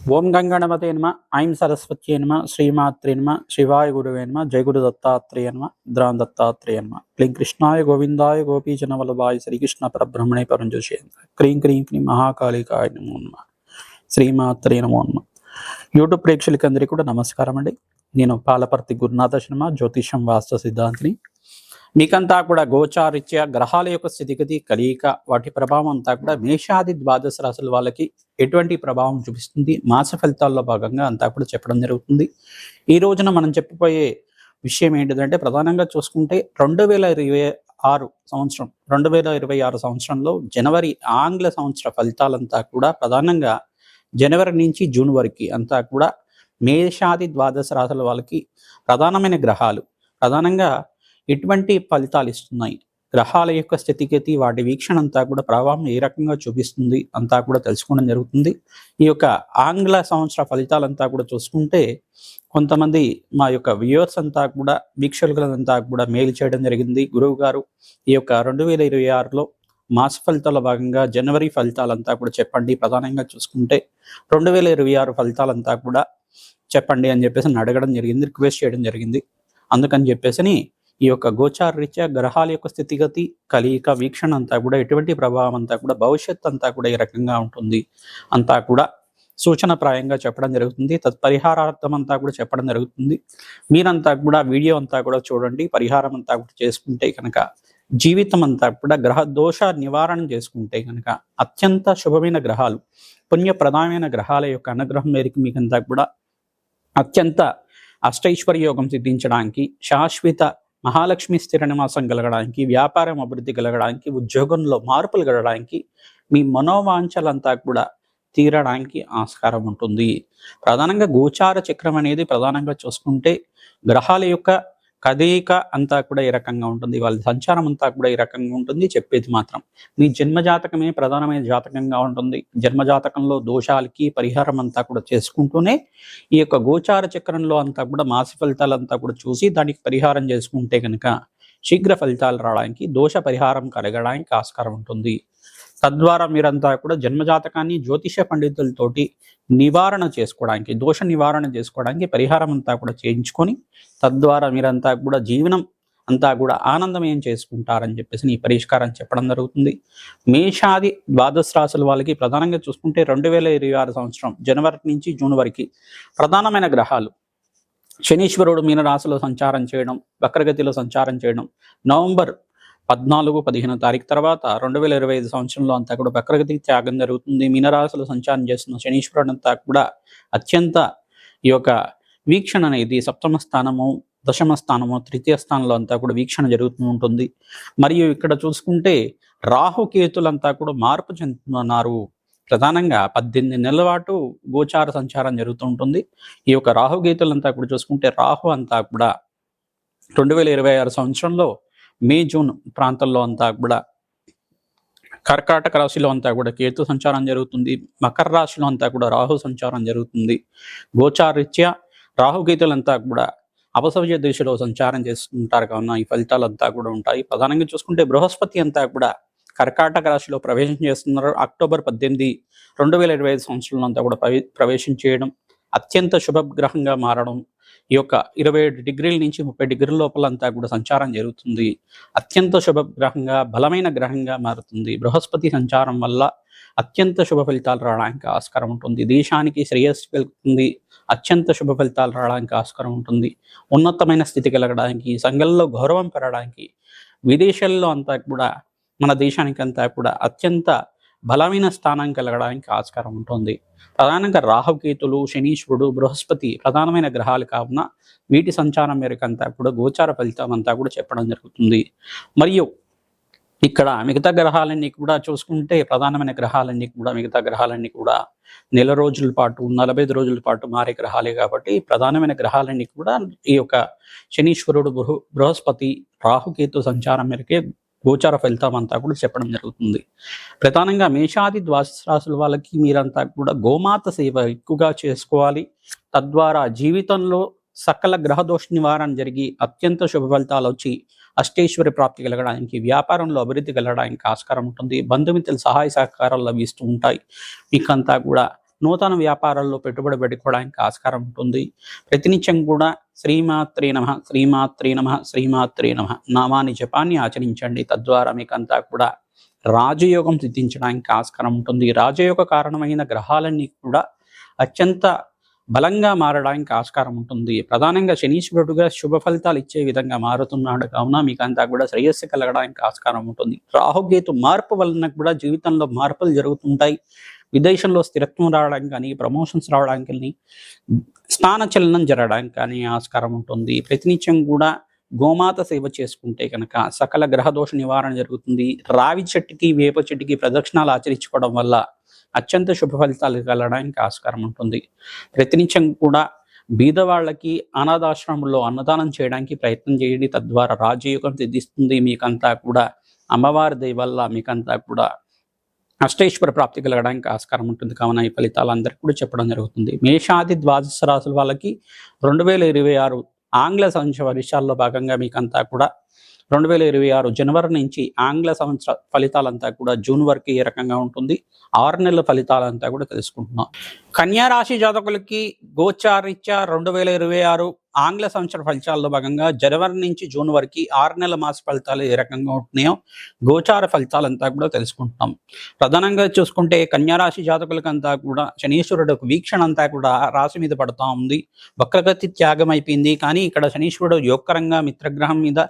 ఓం గంగణపతే నమ ఐం సరస్వత్యే నమ శ్రీమాత్రే నమ శివాయ గురువే నమ జయ గురు దత్తాత్రేయ నమ ద్రాం దత్తాత్రేయ నమ క్లీం కృష్ణాయ గోవిందాయ గోపీజన వల్లభాయ శ్రీకృష్ణ పరబ్రహ్మణే పరంజోషేంద్ర క్రీం క్రీం క్రీం మహాకాళికాయ నమో నమ శ్రీమాత్రే నమో నమ. యూట్యూబ్ ప్రేక్షకులందరికీ కూడా నమస్కారం అండి. నేను పాలపర్తి గురునాథ శర్మ, జ్యోతిషం వాస్తు సిద్ధాంతిని. మీకంతా కూడా గోచారిత్య గ్రహాల యొక్క స్థితిగతి కలియిక వాటి ప్రభావం అంతా కూడా మేషాది ద్వాదశ రాశుల వాళ్ళకి ఎటువంటి ప్రభావం చూపిస్తుంది, మాస ఫలితాల్లో భాగంగా అంతా కూడా చెప్పడం జరుగుతుంది. ఈ రోజున మనం చెప్పబోయే విషయం ఏంటిదంటే, ప్రధానంగా చూసుకుంటే 2026 సంవత్సరంలో జనవరి ఆంగ్ల సంవత్సర ఫలితాలంతా కూడా ప్రధానంగా జనవరి నుంచి జూన్ వరకు అంతా కూడా మేషాది ద్వాదశ రాశుల వాళ్ళకి ప్రధానమైన గ్రహాలు ప్రధానంగా ఎటువంటి ఫలితాలు ఇస్తున్నాయి, గ్రహాల యొక్క స్థితిగతి వాటి వీక్షణ అంతా కూడా ప్రభావం ఏ రకంగా చూపిస్తుంది అంతా కూడా తెలుసుకోవడం జరుగుతుంది. ఈ యొక్క ఆంగ్ల సంవత్సర ఫలితాలంతా కూడా చూసుకుంటే కొంతమంది మా యొక్క వ్యూవర్స్ అంతా కూడా వీక్షకులంతా కూడా మెయిల్ చేయడం జరిగింది. గురువు గారు, ఈ యొక్క 2026లో మాస ఫలితాల భాగంగా జనవరి ఫలితాలంతా కూడా చెప్పండి, ప్రధానంగా చూసుకుంటే 2026 ఫలితాలంతా కూడా చెప్పండి అని చెప్పేసి అడగడం జరిగింది, రిక్వెస్ట్ చేయడం జరిగింది. అందుకని చెప్పేసి ఈ యొక్క గోచార రీత్యా గ్రహాల యొక్క స్థితిగతి కలియిక వీక్షణ అంతా కూడా ఎటువంటి ప్రభావం అంతా కూడా భవిష్యత్ అంతా కూడా ఏ రకంగా ఉంటుంది అంతా కూడా సూచనప్రాయంగా చెప్పడం జరుగుతుంది. తత్పరిహారార్థం అంతా కూడా చెప్పడం జరుగుతుంది. మీరంతా కూడా వీడియో అంతా కూడా చూడండి, పరిహారం అంతా కూడా చేసుకుంటే కనుక జీవితం అంతా కూడా గ్రహ దోష నివారణ చేసుకుంటే కనుక అత్యంత శుభమైన గ్రహాలు, పుణ్యప్రదమైన గ్రహాల యొక్క అనుగ్రహం మేరకు మీకంతా కూడా అత్యంత అష్టైశ్వర్య యోగం సిద్ధించడానికి, శాశ్వత మహాలక్ష్మి స్థిర నివాసం కలగడానికి, వ్యాపారం అభివృద్ధి కలగడానికి, ఉద్యోగంలో మార్పులు కలగడానికి, మీ మనోవాంఛలంతా కూడా తీరడానికి ఆస్కారం ఉంటుంది. ప్రధానంగా గోచార చక్రం అనేది ప్రధానంగా చూసుకుంటే గ్రహాల యొక్క కదయిక అంతా కూడా ఏ రకంగా ఉంటుంది, వాళ్ళ సంచారం అంతా కూడా ఏ రకంగా ఉంటుంది చెప్పేది మాత్రం మీ జన్మజాతకమే ప్రధానమైన జాతకంగా ఉంటుంది. జన్మజాతకంలో దోషాలకి పరిహారం అంతా కూడా చేసుకుంటూనే ఈ యొక్క గోచార చక్రంలో అంతా కూడా మాస ఫలితాలంతా కూడా చూసి దానికి పరిహారం చేసుకుంటే కనుక శీఘ్ర ఫలితాలు రావడానికి, దోష పరిహారం కలగడానికి ఆస్కారం ఉంటుంది. తద్వారా మీరంతా కూడా జన్మజాతకాన్ని జ్యోతిష పండితులతోటి నివారణ చేసుకోవడానికి, దోష నివారణ చేసుకోవడానికి పరిహారం అంతా కూడా చేయించుకొని తద్వారా మీరంతా కూడా జీవనం అంతా కూడా ఆనందమయం చేసుకుంటారని చెప్పేసి ఈ పరిష్కారం చెప్పడం జరుగుతుంది. మేషాది ద్వాదశ రాశుల వాళ్ళకి ప్రధానంగా చూసుకుంటే 2026 సంవత్సరం జనవరి నుంచి జూన్ వరకు ప్రధానమైన గ్రహాలు శనీశ్వరుడు మీనరాశిలో సంచారం చేయడం, వక్రగతిలో సంచారం చేయడం, నవంబర్ 14-15 తారీఖు తర్వాత 2025 సంవత్సరంలో అంతా కూడా వక్రగతి త్యాగం జరుగుతుంది. మీనరాశిలో సంచారం చేస్తున్న శనీశ్వరుడు అంతా కూడా అత్యంత ఈ యొక్క వీక్షణ అనేది సప్తమ స్థానము, దశమ స్థానము, తృతీయ స్థానంలో అంతా కూడా వీక్షణ జరుగుతూ ఉంటుంది. మరియు ఇక్కడ చూసుకుంటే రాహుకేతులంతా కూడా మార్పు చెందుతున్నారు. ప్రధానంగా 18 నెలల పాటు గోచార సంచారం జరుగుతూ ఉంటుంది. ఈ యొక్క రాహుకేతులంతా కూడా చూసుకుంటే రాహు అంతా కూడా 2026 సంవత్సరంలో మే జూన్ ప్రాంతంలో అంతా కూడా కర్కాటక రాశిలో అంతా కూడా కేతు సంచారం జరుగుతుంది. మకర రాశిలో అంతా కూడా రాహు సంచారం జరుగుతుంది. గోచారీత్యా రాహుకేతులంతా కూడా అపసవ్య దిశలో సంచారం చేస్తుంటారు కావున ఈ ఫలితాలంతా కూడా ఉంటాయి. ప్రధానంగా చూసుకుంటే బృహస్పతి అంతా కూడా కర్కాటక రాశిలో ప్రవేశం చేస్తున్నారు. అక్టోబర్ 18, 2025 సంవత్సరంలో అంతా కూడా ప్రవేశం చేయడం, అత్యంత శుభగ్రహంగా మారడం, ఈ యొక్క 27 డిగ్రీల నుంచి 30 డిగ్రీల లోపల అంతా కూడా సంచారం జరుగుతుంది. అత్యంత శుభగ్రహంగా బలమైన గ్రహంగా మారుతుంది. బృహస్పతి సంచారం వల్ల అత్యంత శుభ ఫలితాలు రావడానికి ఆస్కారం ఉంటుంది. దేశానికి శ్రేయస్సు కలుగుతుంది. అత్యంత శుభ ఫలితాలు రావడానికి ఆస్కారం ఉంటుంది. ఉన్నతమైన స్థితి కలగడానికి, సంఘంలో గౌరవం పెరగడానికి, విదేశాల్లో అంతా కూడా మన దేశానికి అంతా కూడా అత్యంత బలమైన స్థానం కలగడానికి ఆస్కారం ఉంటుంది. ప్రధానంగా రాహుకేతులు, శనీశ్వరుడు, బృహస్పతి ప్రధానమైన గ్రహాలు కావున వీటి సంచారం మేరకు అంతా కూడా గోచార ఫలితం అంతా కూడా చెప్పడం జరుగుతుంది. మరియు ఇక్కడ మిగతా గ్రహాలన్నీ కూడా చూసుకుంటే ప్రధానమైన గ్రహాలన్నీ కూడా మిగతా గ్రహాలన్నీ కూడా నెల రోజుల పాటు 45 రోజుల పాటు మారే గ్రహాలే కాబట్టి ప్రధానమైన గ్రహాలన్నీ కూడా ఈ యొక్క శనీశ్వరుడు, బృహస్పతి, రాహుకేతు సంచారం మేరకే గోచార ఫలితం అంతా కూడా చెప్పడం జరుగుతుంది. ప్రధానంగా మేషాది ద్వాదశ రాశుల వాళ్ళకి మీరంతా కూడా గోమాత సేవ ఎక్కువగా చేసుకోవాలి. తద్వారా జీవితంలో సకల గ్రహదోష నివారణ జరిగి అత్యంత శుభ ఫలితాలు వచ్చి అష్టైశ్వర్య ప్రాప్తి కలగడానికి, వ్యాపారంలో అభివృద్ధి కలగడానికి ఆస్కారం ఉంటుంది. బంధుమిత్రుల సహాయ సహకారాలు లభిస్తూ ఉంటాయి. మీకంతా కూడా నూతన వ్యాపారాల్లో పెట్టుబడి పెట్టుకోవడానికి ఆస్కారం ఉంటుంది. ప్రతినిత్యం కూడా శ్రీమాత్రే నమః, శ్రీమాత్రే నమః, శ్రీమాత్రే నమః నామాన్ని జపాన్ని ఆచరించండి. తద్వారా మీకంతా కూడా రాజయోగం సిద్ధించడానికి ఆస్కారం ఉంటుంది. రాజయోగ కారణమైన గ్రహాలన్నీ కూడా అత్యంత బలంగా మారడానికి ఆస్కారం ఉంటుంది. ప్రధానంగా శనీశ్వరుడుగా శుభ ఫలితాలు ఇచ్చే విధంగా మారుతున్నాడు కావున మీకంతా కూడా శ్రేయస్సు కలగడానికి ఆస్కారం ఉంటుంది. రాహుకేతు మార్పు వలన కూడా జీవితంలో మార్పులు జరుగుతుంటాయి. విదేశంలో స్థిరత్వం రావడానికి కానీ, ప్రమోషన్స్ రావడానికి కానీ, స్థాన చలనం జరగడానికి కానీ ఆస్కారం ఉంటుంది. ప్రతినిత్యం కూడా గోమాత సేవ చేసుకుంటే కనుక సకల గ్రహదోష నివారణ జరుగుతుంది. రావి చెట్టుకి వేప చెట్టుకి ప్రదక్షిణాలు ఆచరించుకోవడం వల్ల అత్యంత శుభ ఫలితాలు కలగడానికి ఆస్కారం ఉంటుంది. ప్రతినిత్యం కూడా బీదవాళ్ళకి అనాథాశ్రమంలో అన్నదానం చేయడానికి ప్రయత్నం చేయండి. తద్వారా రాజయోగం సిద్ధిస్తుంది. మీకంతా కూడా అమ్మవారి దయ వల్ల మీకంతా కూడా అష్టైశ్వర ప్రాప్తి కలగడానికి ఆస్కారం ఉంటుంది. కావున ఈ ఫలితాలు అందరికీ కూడా చెప్పడం జరుగుతుంది. మేషాది ద్వాదశ రాశుల వాళ్ళకి 2026 ఆంగ్ల సంవత్సర వర్షాల్లో భాగంగా మీకంతా కూడా 2026 జనవరి నుంచి ఆంగ్ల సంవత్సర ఫలితాలంతా కూడా జూన్ వరకు ఏ రకంగా ఉంటుంది, 6 నెలల ఫలితాలంతా కూడా తెలుసుకుంటున్నాం. కన్యా రాశి జాతకులకి గోచారీత్యా 2026 ఆంగ్ల సంవత్సర ఫలితాల్లో భాగంగా జనవరి నుంచి జూన్ వరకు 6 నెలల మాస ఫలితాలు ఏ రకంగా ఉంటున్నాయో గోచార ఫలితాలంతా కూడా తెలుసుకుంటున్నాం. ప్రధానంగా చూసుకుంటే కన్యా రాశి జాతకులకంతా కూడా శనీశ్వరుడు వీక్షణ అంతా కూడా రాశి మీద పడుతూ ఉంది. వక్రగతి త్యాగం అయిపోయింది. కానీ ఇక్కడ శనీశ్వరుడు యోగకరంగా మిత్రగ్రహం మీద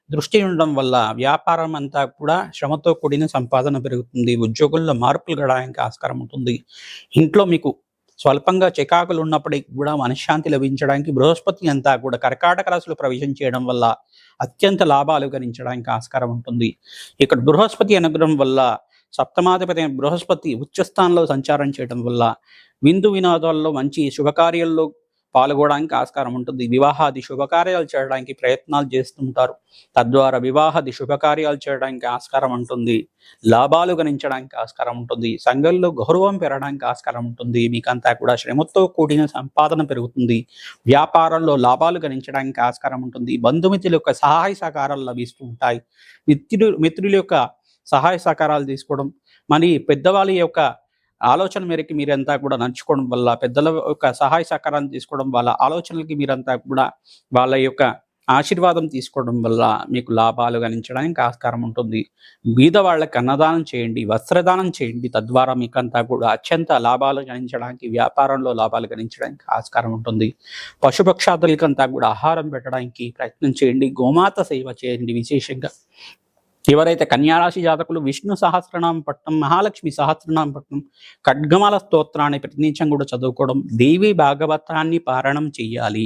దృష్టి ఉండడం వల్ల వ్యాపారం అంతా కూడా శ్రమతో కూడిన సంపాదన పెరుగుతుంది. ఉద్యోగుల్లో మార్పులు గడడానికి ఆస్కారం ఉంటుంది. ఇంట్లో మీకు స్వల్పంగా చికాకులు ఉన్నప్పటికీ కూడా మనశ్శాంతి లభించడానికి బృహస్పతి అంతా కూడా కర్కాటక రాశిలో ప్రవేశం చేయడం వల్ల అత్యంత లాభాలు గణించడానికి ఆస్కారం ఉంటుంది. ఇక్కడ బృహస్పతి అనుగ్రహం వల్ల సప్తమాధిపతి బృహస్పతి ఉచ్చస్థానంలో సంచారం చేయడం వల్ల విందు వినోదాల్లో మంచి శుభకార్యాల్లో పాల్గొనడానికి ఆస్కారం ఉంటుంది. వివాహాది శుభకార్యాలు చేయడానికి ప్రయత్నాలు చేస్తుంటారు. తద్వారా వివాహాది శుభకార్యాలు చేయడానికి ఆస్కారం ఉంటుంది. లాభాలు గణించడానికి ఆస్కారం ఉంటుంది. సంఘంలో గౌరవం పెరగడానికి ఆస్కారం ఉంటుంది. మీకంతా కూడా శ్రమతో కూడిన సంపాదన పెరుగుతుంది. వ్యాపారంలో లాభాలు గణించడానికి ఆస్కారం ఉంటుంది. బంధుమిత్రుల యొక్క సహాయ సహకారాలు లభిస్తూ ఉంటాయి. మిత్రుల యొక్క సహాయ సహకారాలు తీసుకోవడం, మరి పెద్దవాళ్ళ యొక్క ఆలోచన మేరకు మీరంతా కూడా నడుచుకోవడం వల్ల, పెద్దల యొక్క సహాయ సహకారాన్ని తీసుకోవడం వల్ల, ఆలోచనలకి మీరంతా కూడా వాళ్ళ యొక్క ఆశీర్వాదం తీసుకోవడం వల్ల మీకు లాభాలు గణించడానికి ఆస్కారం ఉంటుంది. బీద వాళ్ళకి అన్నదానం చేయండి, వస్త్రదానం చేయండి. తద్వారా మీకంతా కూడా అత్యంత లాభాలు గణించడానికి, వ్యాపారంలో లాభాలు గణించడానికి ఆస్కారం ఉంటుంది. పశుపక్షాదులకంతా కూడా ఆహారం పెట్టడానికి ప్రయత్నం చేయండి. గోమాత సేవ చేయండి. విశేషంగా ఎవరైతే కన్యారాశి జాతకులు విష్ణు సహస్రనామ పట్టణం, మహాలక్ష్మి సహస్రనామ పట్టణం, ఖడ్గమాల స్తోత్రాన్ని ప్రతినిత్యం కూడా చదువుకోవడం, దేవి భాగవతాన్ని పారాయణం చెయ్యాలి.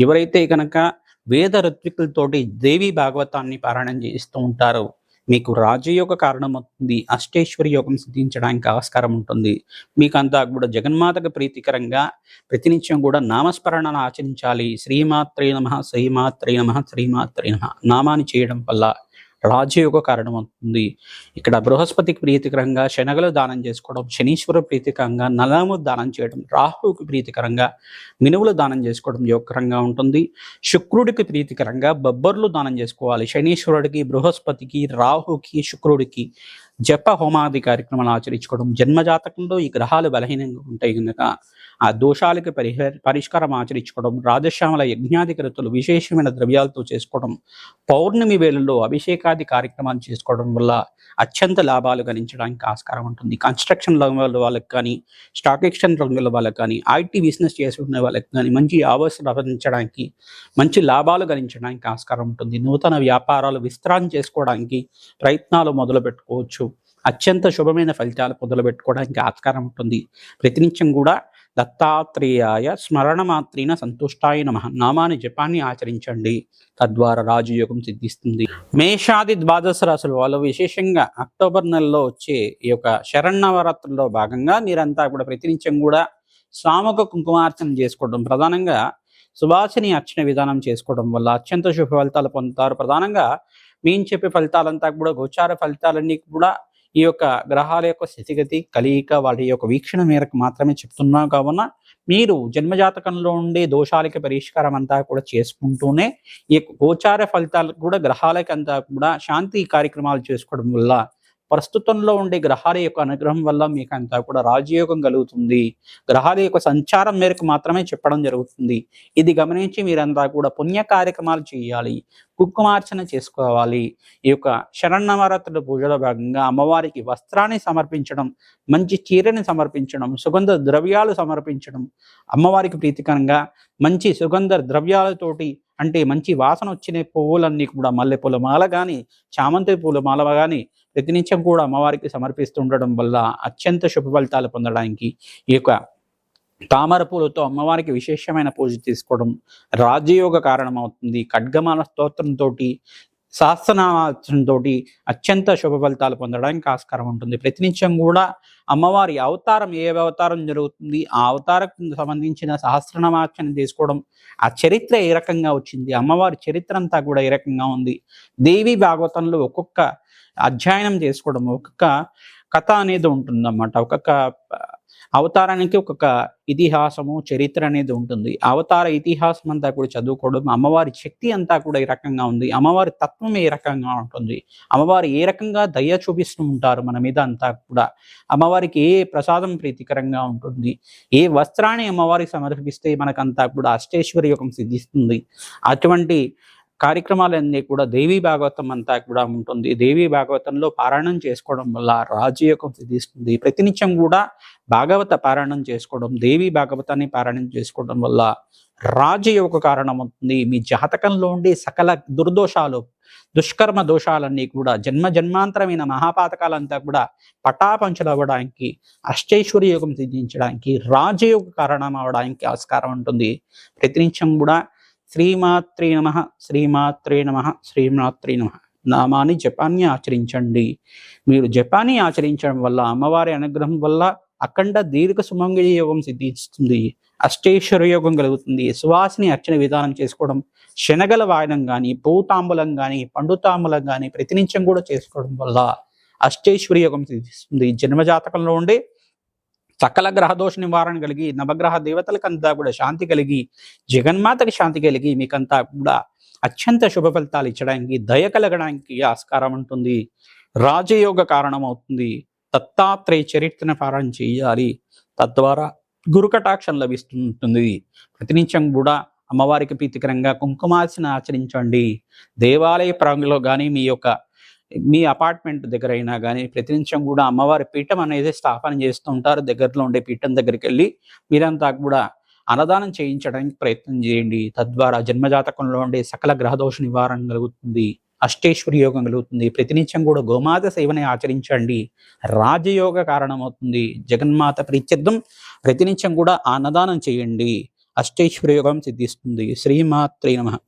ఎవరైతే కనుక వేద ఋత్వికులతోటి దేవి భాగవతాన్ని పారాయణం చేస్తూ ఉంటారో మీకు రాజయోగ కారణమవుతుంది. అష్టైశ్వర్య యోగం సిద్ధించడానికి ఆస్కారం ఉంటుంది. మీకంతా కూడా జగన్మాతకు ప్రీతికరంగా ప్రతినిత్యం కూడా నామస్మరణను ఆచరించాలి. శ్రీమాత్రే నమః, శ్రీమాత్రే నమః, శ్రీమాత్రే నమః నామాన్ని చేయడం వల్ల రాజయోగ కారణం అవుతుంది. ఇక్కడ బృహస్పతికి ప్రీతికరంగా శనగలు దానం చేసుకోవడం, శనీశ్వర ప్రీతికరంగా నలము దానం చేయడం, రాహువుకి ప్రీతికరంగా మినువులు దానం చేసుకోవడం యోగకరంగా ఉంటుంది. శుక్రుడికి ప్రీతికరంగా బొబ్బర్లు దానం చేసుకోవాలి. శనీశ్వరుడికి, బృహస్పతికి, రాహుకి, శుక్రుడికి జప హోమాది కార్యక్రమాలు ఆచరించుకోవడం. జన్మజాతకంలో ఈ గ్రహాలు బలహీనంగా ఉంటాయి కనుక ఆ దోషాలకి పరిష్కారం ఆచరించుకోవడం. రాజశ్యామల యజ్ఞాధికృతులు విశేషమైన ద్రవ్యాలతో చేసుకోవడం. పౌర్ణమి వేళల్లో అభిషేకాది కార్యక్రమాలు చేసుకోవడం వల్ల అత్యంత లాభాలు గణించడానికి ఆస్కారం ఉంటుంది. కన్స్ట్రక్షన్ రంగంలో వాళ్ళకి కానీ, స్టాక్ ఎక్స్చేంజ్ రంగంలో వాళ్ళకి కానీ, ఐటీ బిజినెస్ చేసుకునే వాళ్ళకి కానీ మంచి ఆవాసాలు లభించడానికి, మంచి లాభాలు గణించడానికి ఆస్కారం ఉంటుంది. నూతన వ్యాపారాలు విస్తరణ చేసుకోవడానికి ప్రయత్నాలు మొదలు పెట్టుకోవచ్చు. అత్యంత శుభమైన ఫలితాలు మొదలుపెట్టుకోవడానికి ఆస్కారం ఉంటుంది. ప్రతినిత్యం కూడా దత్తాత్రేయాయ స్మరణ మాత్రేన సంతుష్టాయ నమః నామాన్ని జపాన్ని ఆచరించండి. తద్వారా రాజయోగం సిద్ధిస్తుంది. మేషాది ద్వాదశ రాశుల వాళ్ళు విశేషంగా అక్టోబర్ నెలలో వచ్చే ఈ యొక్క శరన్నవరాత్రుల్లో భాగంగా మీరంతా కూడా ప్రతినిత్యం కూడా సామూహిక కుంకుమార్చన చేసుకోవడం, ప్రధానంగా సువాసిని అర్చన విధానం చేసుకోవడం వల్ల అత్యంత శుభ ఫలితాలు పొందుతారు. ప్రధానంగా మేము చెప్పే ఫలితాలంతా కూడా గోచార ఫలితాలన్నీ కూడా ఈ యొక్క గ్రహాల యొక్క స్థితిగతి, కలియిక, వాటి యొక్క వీక్షణ మేరకు మాత్రమే చెప్తున్నాం. కావున మీరు జన్మజాతకంలో ఉండే దోషాలకి పరిష్కారం అంతా కూడా చేసుకుంటూనే ఈ గోచార ఫలితాలకు కూడా గ్రహాలకి అంతా కూడా శాంతి కార్యక్రమాలు చేసుకోవడం వల్ల ప్రస్తుతంలో ఉండే గ్రహాల యొక్క అనుగ్రహం వల్ల మీకంతా కూడా రాజయోగం కలుగుతుంది. గ్రహాల యొక్క సంచారం మేరకు మాత్రమే చెప్పడం జరుగుతుంది. ఇది గమనించి మీరంతా కూడా పుణ్య కార్యక్రమాలు చేయాలి. కుంకుమార్చన చేసుకోవాలి. ఈ యొక్క శరన్నవరాత్రుల పూజలో భాగంగా అమ్మవారికి వస్త్రాన్ని సమర్పించడం, మంచి చీరని సమర్పించడం, సుగంధ ద్రవ్యాలు సమర్పించడం, అమ్మవారికి ప్రీతికరంగా మంచి సుగంధ ద్రవ్యాలతోటి అంటే మంచి వాసన వచ్చిన పువ్వులన్నీ కూడా మల్లెపూల మాల కానీ, చామంతి పూల మాల కానీ ప్రతినిత్యం కూడా అమ్మవారికి సమర్పిస్తుండడం వల్ల అత్యంత శుభ ఫలితాలు పొందడానికి ఈ యొక్క తామర పూలతో అమ్మవారికి విశేషమైన పూజ తీసుకోవడం రాజయోగ కారణమవుతుంది. ఖడ్గమాల స్తోత్రంతో, సహస్రనామార్చనతో అత్యంత శుభ ఫలితాలు పొందడానికి ఆస్కారం ఉంటుంది. ప్రతినిత్యం కూడా అమ్మవారి అవతారం ఏ అవతారం జరుగుతుంది, ఆ అవతారం సంబంధించిన సహస్రనామార్చన తీసుకోవడం, ఆ చరిత్ర ఏ రకంగా వచ్చింది, అమ్మవారి చరిత్ర అంతా కూడా ఏ రకంగా ఉంది, దేవి భాగవతంలో ఒక్కొక్క అధ్యయనం చేసుకోవడం, ఒక్కొక్క కథ అనేది ఉంటుందన్నమాట. ఒక్కొక్క అవతారానికి ఒక్కొక్క ఇతిహాసము, చరిత్ర అనేది ఉంటుంది. అవతార ఇతిహాసం అంతా కూడా చదువుకోవడం, అమ్మవారి శక్తి అంతా కూడా ఏ రకంగా ఉంది, అమ్మవారి తత్వం ఏ రకంగా ఉంటుంది, అమ్మవారు ఏ రకంగా దయ చూపిస్తూ ఉంటారు మన మీద అంతా కూడా, అమ్మవారికి ఏ ప్రసాదం ప్రీతికరంగా ఉంటుంది, ఏ వస్త్రాన్ని అమ్మవారికి సమర్పిస్తే మనకంతా కూడా అష్టేశ్వరి యోగం సిద్ధిస్తుంది. అటువంటి కార్యక్రమాలన్నీ కూడా దేవీ భాగవతం అంతా కూడా ఉంటుంది. దేవీ భాగవతంలో పారాయణం చేసుకోవడం వల్ల రాజయోగం సిద్ధిస్తుంది. ప్రతినిత్యం కూడా భాగవత పారాయణం చేసుకోవడం, దేవీ భాగవతాన్ని పారాయణం చేసుకోవడం వల్ల రాజయోగ కారణమవుతుంది. మీ జాతకంలో ఉండే సకల దుర్దోషాలు, దుష్కర్మ దోషాలన్నీ కూడా జన్మాంతరమైన మహాపాతకాలంతా కూడా పటాపంచలవ్వడానికి, అష్టైశ్వర్య యోగం సిద్ధించడానికి, రాజయోగ కారణం అవడానికి ఆస్కారం ఉంటుంది. ప్రతినిత్యం కూడా శ్రీమాత్రే నమః, శ్రీమాత్రే నమః, శ్రీమాత్రే నమః నామాన్ని జపాన్ని ఆచరించండి. మీరు జపాన్ని ఆచరించడం వల్ల అమ్మవారి అనుగ్రహం వల్ల అఖండ దీర్ఘ సుమంగళ యోగం సిద్ధిస్తుంది. అష్టేశ్వర యోగం కలుగుతుంది. సువాసిని అర్చన విధానం చేసుకోవడం, శనగల వాయనం కానీ, పూతాంబులం కానీ, పండుతాంబులం కానీ ప్రతినిత్యం కూడా చేసుకోవడం వల్ల అష్టేశ్వర యోగం సిద్ధిస్తుంది. జన్మజాతకంలో ఉండే సకల గ్రహదోష నివారణ కలిగి, నవగ్రహ దేవతలకంతా కూడా శాంతి కలిగి, జగన్మాతకి శాంతి కలిగి మీకంతా కూడా అత్యంత శుభ ఫలితాలు ఇచ్చడానికి, దయ కలగడానికి ఆస్కారం ఉంటుంది. రాజయోగ కారణమవుతుంది. దత్తాత్రేయ చరిత్రను పారాయణ చేయాలి. తద్వారా గురుకటాక్షం లభిస్తుంటుంది. ప్రతినిత్యం కూడా అమ్మవారికి ప్రీతికరంగా కుంకుమార్చన ఆచరించండి. దేవాలయ ప్రాంగణంలో కానీ, మీ అపార్ట్మెంట్ దగ్గర అయినా కానీ ప్రతినిత్యం కూడా అమ్మవారి పీఠం అనేది స్థాపన చేస్తూ ఉంటారు. దగ్గరలో ఉండే పీఠం దగ్గరికి వెళ్ళి మీరంతా కూడా అన్నదానం చేయించడానికి ప్రయత్నం చేయండి. తద్వారా జన్మజాతకంలో ఉండే సకల గ్రహదోష నివారణ కలుగుతుంది. అష్టేశ్వరి యోగం కలుగుతుంది. ప్రతినిత్యం కూడా గోమాత సేవని ఆచరించండి. రాజయోగ కారణమవుతుంది. జగన్మాత ప్రీత్యర్థం ప్రతినిత్యం కూడా అన్నదానం చేయండి. అష్టేశ్వరి యోగం సిద్ధిస్తుంది. శ్రీమాత్రే నమః.